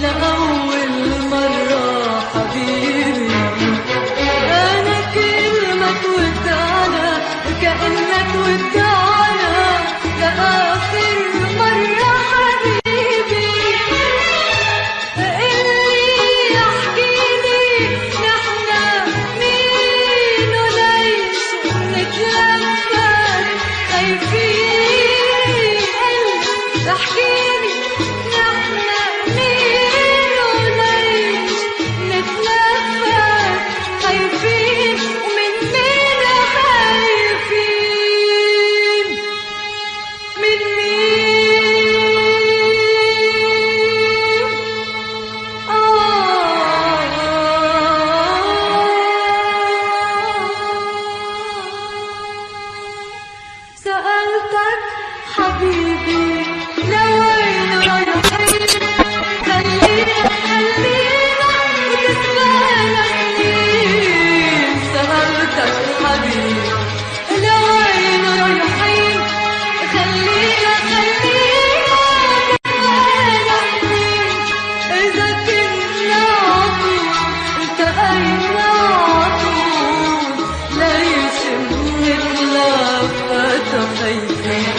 لأول مرة حبيبي. أنا كلمة ودعنا كأنك ودعنا لآخر مرة حبيبي. اللي يحكيلي نحنا مين وليش نتلفت خايفين. احكيلي نحنا مين وليش نتلفت خايفين. ومن مين خايفين؟ من سألتك حبيبي لوين رايحين؟ خلينا وتسمعنا سنين. سألتك حبيبي لوين رايحين؟ خلينا وتسمعنا سنين. إذا كنا عطول التقينا عطول ليش نتلفت خايفين.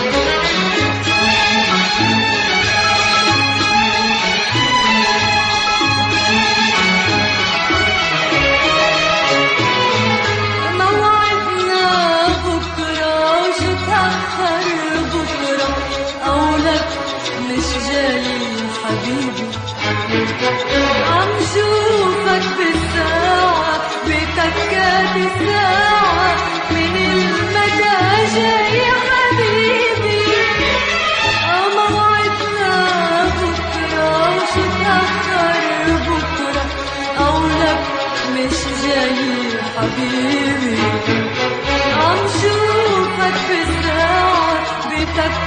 موعدنا بكرة وشو تأخر بكرة أولك مش جاي حبيبي. عم شوفك بالساعة بتكات الساعة من المدى جاي حبيبي. موعدنا بكرة وشو تأخر بكرة أولك مش جاي حبيبي. عم شوفك بالساعة بتكات